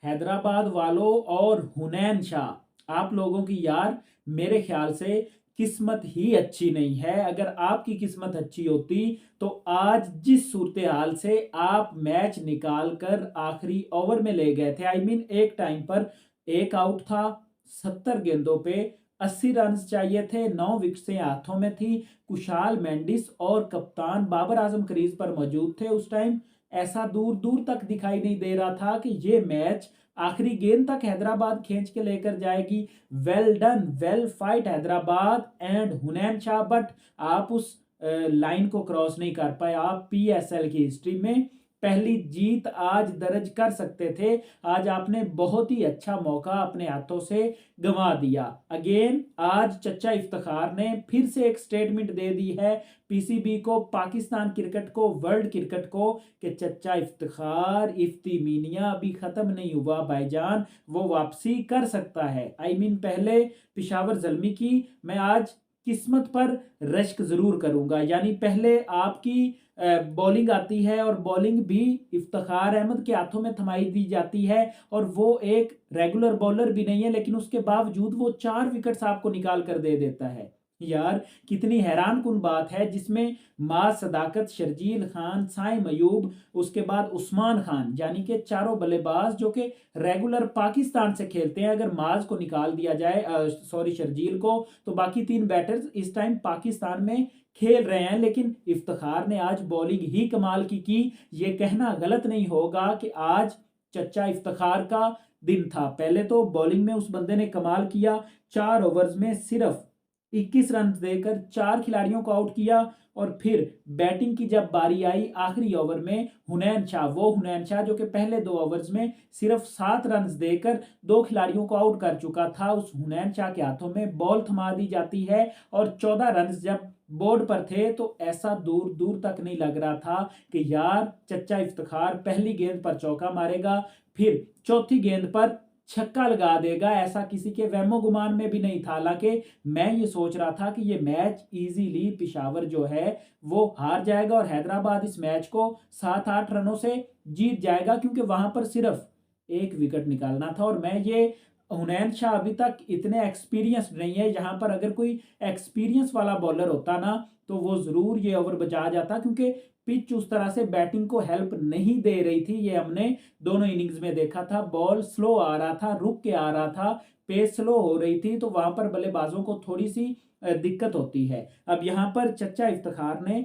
हैदराबाद वालों और हुनैन शाह, आप लोगों की यार मेरे ख्याल से किस्मत ही अच्छी नहीं है। अगर आपकी किस्मत अच्छी होती तो आज जिस सूरत हाल से आप मैच निकाल कर आखिरी ओवर में ले गए थे, आई मीन एक टाइम पर एक आउट था, 70 गेंदों पे 80 रन चाहिए थे, 9 विकेटें हाथों में थी, कुशाल मेंडिस और कप्तान बाबर आजम क्रीज पर मौजूद थे उस टाइम। ऐसा दूर दूर तक दिखाई नहीं दे रहा था कि ये मैच आखिरी गेंद तक हैदराबाद खींच के लेकर जाएगी। Well done, well fought Hyderabad and Hunain Shah, but आप उस लाइन को क्रॉस नहीं कर पाए। आप पीएसएल की हिस्ट्री में पहली जीत आज दर्ज कर सकते थे। आज आपने बहुत ही अच्छा मौका अपने हाथों से गंवा दिया। अगेन आज चचा इफ्तिखार ने फिर से एक स्टेटमेंट दे दी है पीसीबी को, पाकिस्तान क्रिकेट को, वर्ल्ड क्रिकेट को, कि चचा इफ्तिखार, इफ्ती मीनिया अभी खत्म नहीं हुआ भाईजान, वो वापसी कर सकता है। आई मीन पहले पिशावर जल्मी की, मैं आज किस्मत पर रश्क जरूर करूंगा। यानी पहले आपकी बॉलिंग आती है और बॉलिंग भी इफ्तिखार अहमद के हाथों में थमाई दी जाती है, और वो एक रेगुलर बॉलर भी नहीं है, लेकिन उसके बावजूद वो 4 विकेट्स आपको निकाल कर दे देता है। यार कितनी हैरान कुन बात है, जिसमें माज सदाकत, शर्जील खान, साइम अयूब, उसके बाद उस्मान खान, यानी कि चारों बल्लेबाज जो कि रेगुलर पाकिस्तान से खेलते हैं, अगर माज को निकाल दिया जाए, सॉरी शर्जील को, तो बाकी 3 बैटर्स इस टाइम पाकिस्तान में खेल रहे हैं। लेकिन इफ्तिखार ने आज बॉलिंग ही कमाल की। ये कहना गलत नहीं होगा कि आज चचा इफ्तिखार का दिन था। पहले तो बॉलिंग में उस बंदे ने कमाल किया, 4 ओवर्स में सिर्फ 21 रन देकर 4 खिलाड़ियों को आउट किया। और फिर बैटिंग की जब बारी आई आखिरी ओवर में, हुनैन शाह, वो हुनैन शाह जो कि पहले 2 ओवर्स में सिर्फ 7 रन देकर 2 खिलाड़ियों को आउट कर चुका था, उस हुनैन शाह के हाथों में बॉल थमा दी जाती है। और 14 रन जब बोर्ड पर थे तो ऐसा दूर दूर तक नहीं लग रहा था कि यार चचा इफ्तिखार पहली गेंद पर चौका मारेगा, फिर चौथी गेंद पर छक्का लगा देगा। ऐसा किसी के वहमो गुमान में भी नहीं था। हालांकि मैं ये सोच रहा था कि ये मैच इजीली पिशावर जो है वो हार जाएगा और हैदराबाद इस मैच को 7-8 रनों से जीत जाएगा, क्योंकि वहां पर सिर्फ एक विकेट निकालना था। और मैं ये, हुनैन शाह अभी तक इतने एक्सपीरियंस नहीं है, यहाँ पर अगर कोई एक्सपीरियंस वाला बॉलर होता ना तो वो जरूर ये ओवर बचा जाता, क्योंकि पिच उस तरह से बैटिंग को हेल्प नहीं दे रही थी। ये हमने दोनों इनिंग्स में देखा था, बॉल स्लो आ रहा था, रुक के आ रहा था, पेस स्लो हो रही थी, तो वहां पर बल्लेबाजों को थोड़ी सी दिक्कत होती है। अब यहाँ पर चचा इफ्तिखार ने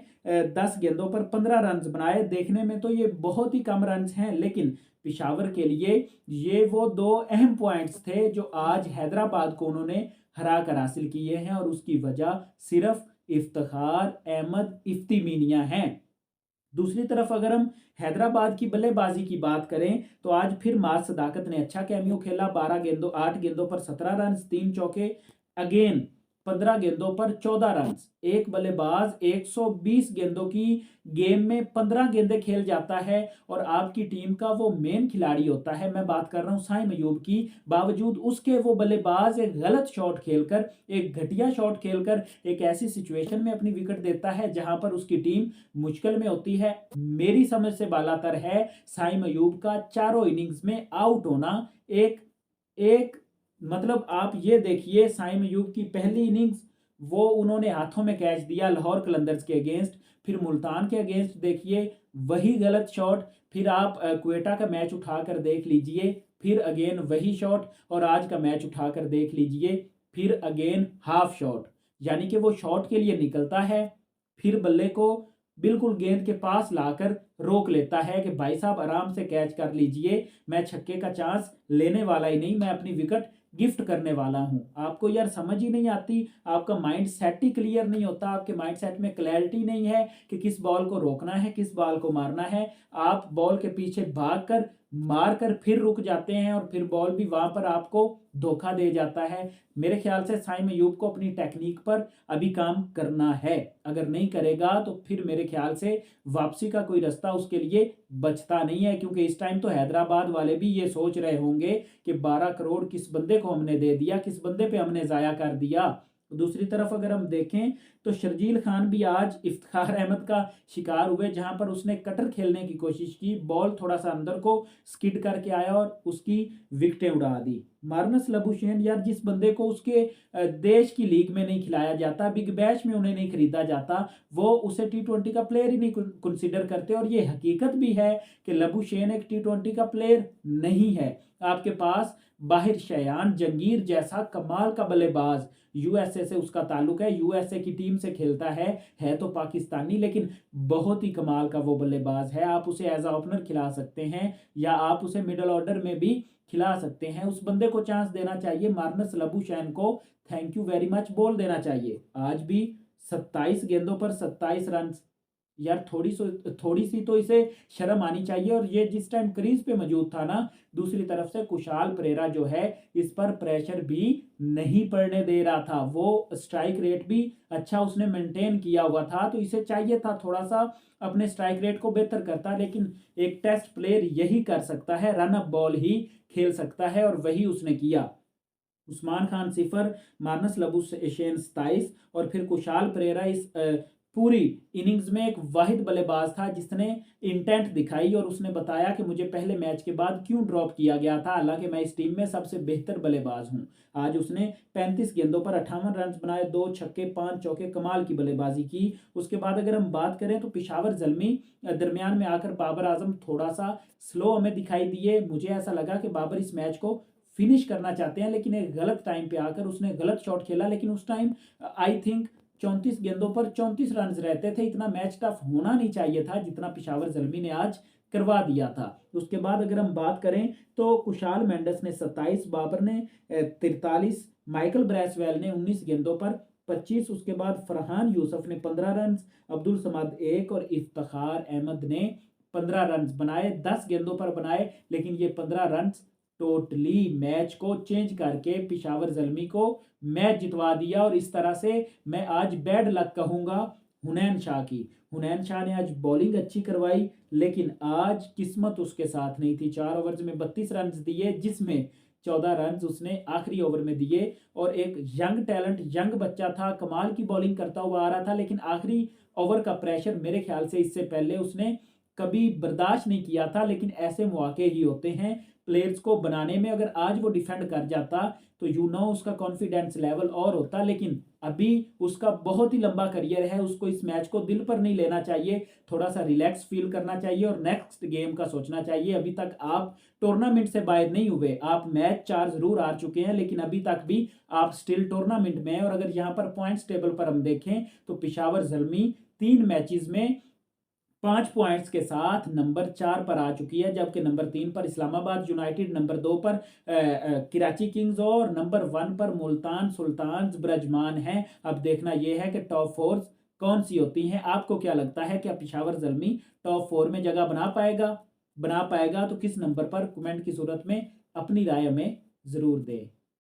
10 गेंदों पर 15 रन बनाए। देखने में तो ये बहुत ही कम रन हैं, लेकिन पिशावर के लिए ये वो 2 अहम पॉइंट्स थे जो आज हैदराबाद को उन्होंने हरा कर हासिल किए हैं, और उसकी वजह सिर्फ इफ्तिखार अहमद इफ्ती मीनिया हैं। दूसरी तरफ अगर हम हैदराबाद की बल्लेबाजी की बात करें तो आज फिर माज सदाकत ने अच्छा कैमियो खेला। 8 गेंदों पर 17 रन, 3 चौके। अगेन 15 गेंदों पर 14 रन। एक बल्लेबाज 120 गेंदों की गेम में 15 गेंदें खेल जाता है और आपकी टीम का वो मेन खिलाड़ी होता है, मैं बात कर रहा हूं साइम अयूब की, बावजूद उसके वो बल्लेबाज एक गलत शॉट खेलकर, एक घटिया शॉट खेलकर एक ऐसी सिचुएशन में अपनी विकेट देता है जहां पर उसकी टीम मुश्किल में होती है। मेरी समझ से बालातर है साइम अयूब का चारों इनिंग्स में आउट होना। एक एक मतलब आप ये देखिए, साइम अयूब की पहली इनिंग्स वो उन्होंने हाथों में कैच दिया लाहौर कलंदर्स के अगेंस्ट, फिर मुल्तान के अगेंस्ट देखिए वही गलत शॉट, फिर आप क्वेटा का मैच उठाकर देख लीजिए, फिर अगेन वही शॉट, और आज का मैच उठाकर देख लीजिए फिर अगेन हाफ शॉट। यानी कि वो शॉट के लिए निकलता है, फिर बल्ले को बिल्कुल गेंद के पास लाकर रोक लेता है कि भाई साहब आराम से कैच कर लीजिए, मैं छक्के का चांस लेने वाला ही नहीं, मैं अपनी विकेट गिफ्ट करने वाला हूं। आपको यार समझ ही नहीं आती, आपका माइंड सेट ही क्लियर नहीं होता, आपके माइंड सेट में क्लैरिटी नहीं है कि किस बॉल को रोकना है, किस बॉल को मारना है। आप बॉल के पीछे भाग कर मार कर फिर रुक जाते हैं और फिर बॉल भी वहां पर आपको धोखा दे जाता है। मेरे ख्याल से साइम अयूब को अपनी टेक्निक पर अभी काम करना है, अगर नहीं करेगा तो फिर मेरे ख्याल से वापसी का कोई रास्ता उसके लिए बचता नहीं है। क्योंकि इस टाइम तो हैदराबाद वाले भी ये सोच रहे होंगे कि 12 करोड़ किस बंदे को हमने दे दिया, किस बंदे पे हमने जाया कर दिया। दूसरी तरफ अगर हम देखें तो शर्जील खान भी आज इफ्तिखार अहमद का शिकार हुए, जहां पर उसने कटर खेलने की कोशिश की, बॉल थोड़ा सा अंदर को स्किड करके आया और उसकी विकेटें उड़ा दी। मार्नस लबुशेन यार, जिस बंदे को उसके देश की लीग में नहीं खिलाया जाता, बिग बैश में उन्हें नहीं खरीदा जाता, वो उसे टी20 का प्लेयर ही नहीं कंसिडर करते। और ये हकीकत भी है कि लबुशेन एक टी20 का प्लेयर नहीं है। आपके पास बाहिर शयान जंगीर जैसा कमाल का बल्लेबाज, यूएसए से उसका ताल्लुक है, यूएसए की टीम से खेलता है तो पाकिस्तानी, लेकिन बहुत ही कमाल का वो बल्लेबाज है। आप उसे एज अ ओपनर खिला सकते हैं या आप उसे मिडल ऑर्डर में भी खिला सकते हैं। उस बंदे को चांस देना चाहिए, मार्नस लबुशैन को थैंक यू वेरी मच बोल देना चाहिए। आज भी 27 गेंदों पर 27 रन, यार थोड़ी सी तो इसे शर्म आनी चाहिए। और ये जिस टाइम क्रीज पे मौजूद था ना, दूसरी तरफ से कुशाल परेरा जो है इस पर प्रेशर भी नहीं पड़ने दे रहा था। वो स्ट्राइक रेट भी अच्छा उसने मेंटेन किया हुआ था, तो इसे चाहिए था थोड़ा सा अपने स्ट्राइक रेट को बेहतर करता, लेकिन एक टेस्ट प्लेयर यही कर सकता है, रन अप बॉल ही खेल सकता है, और वही उसने किया। उस्मान खान 0, मार्नस लबुशेन 27, और फिर कुशाल परेरा इस पूरी इनिंग्स में एक वाहिद बल्लेबाज था जिसने इंटेंट दिखाई और उसने बताया कि मुझे पहले मैच के बाद क्यों ड्रॉप किया गया था, हालांकि मैं इस टीम में सबसे बेहतर बल्लेबाज हूं। आज उसने 35 गेंदों पर 58 रन बनाए, 2 छक्के 5 चौके, कमाल की बल्लेबाजी की। उसके बाद अगर हम बात करें तो पेशावर जल्मी दरमियान में आकर बाबर आजम थोड़ा सा स्लो हमें दिखाई दिए। मुझे ऐसा लगा कि बाबर इस मैच को फिनिश करना चाहते हैं, लेकिन एक गलत टाइम पे आकर उसने गलत शॉट खेला। लेकिन उस टाइम आई थिंक 34 गेंदों पर 34 रन रहते थे, इतना मैच टफ होना नहीं चाहिए था जितना पेशावर जल्मी ने आज करवा दिया था। उसके बाद अगर हम बात करें तो कुशाल मेंडस ने 27, बाबर ने 43, माइकल ब्रेसवेल ने 19 गेंदों पर 25, उसके बाद फरहान यूसुफ ने 15 रन, अब्दुल समाद 1 और इफ्तिखार अहमद ने 15 रन बनाए, 10 गेंदों पर बनाए, लेकिन ये 15 रन टोटली मैच को चेंज करके पेशावर जल्मी को मैच जितवा दिया। और इस तरह से मैं आज बैड लक कहूंगा हुनैन शाह की। हुनैन शाह ने आज बॉलिंग अच्छी करवाई, लेकिन आज किस्मत उसके साथ नहीं थी। 4 ओवर्स में 32 रन दिए, जिसमें 14 रन उसने आखिरी ओवर में दिए। और एक यंग टैलेंट, यंग बच्चा था, कमाल की बॉलिंग करता हुआ आ रहा था, लेकिन आखिरी ओवर का प्रेशर मेरे ख्याल से इससे पहले उसने कभी बर्दाश्त नहीं किया था। लेकिन ऐसे मौके ही होते हैं प्लेयर्स को बनाने में। अगर आज वो डिफेंड कर जाता तो उसका कॉन्फिडेंस लेवल और होता, लेकिन अभी उसका बहुत ही लंबा करियर है, उसको इस मैच को दिल पर नहीं लेना चाहिए, थोड़ा सा रिलैक्स फील करना चाहिए और नेक्स्ट गेम का सोचना चाहिए। अभी तक आप टूर्नामेंट से बाहर नहीं हुए, आप मैच 4 जरूर आ चुके हैं, लेकिन अभी तक भी आप स्टिल टूर्नामेंट में हैं। और अगर यहाँ पर पॉइंट्स टेबल पर हम देखें तो पेशावर जल्मी 3 मैचेस में 5 पॉइंट्स के साथ नंबर 4 पर आ चुकी है, जबकि नंबर 3 पर इस्लामाबाद यूनाइटेड, नंबर 2 पर कराची किंग्स और नंबर 1 पर मुल्तान सुल्तान्स ब्रजमान है। अब देखना यह है कि टॉप 4 कौन सी होती हैं। आपको क्या लगता है, क्या पेशावर जल्मी टॉप 4 में जगह बना पाएगा तो किस नंबर पर, कमेंट की सूरत में अपनी राय हमें जरूर दें।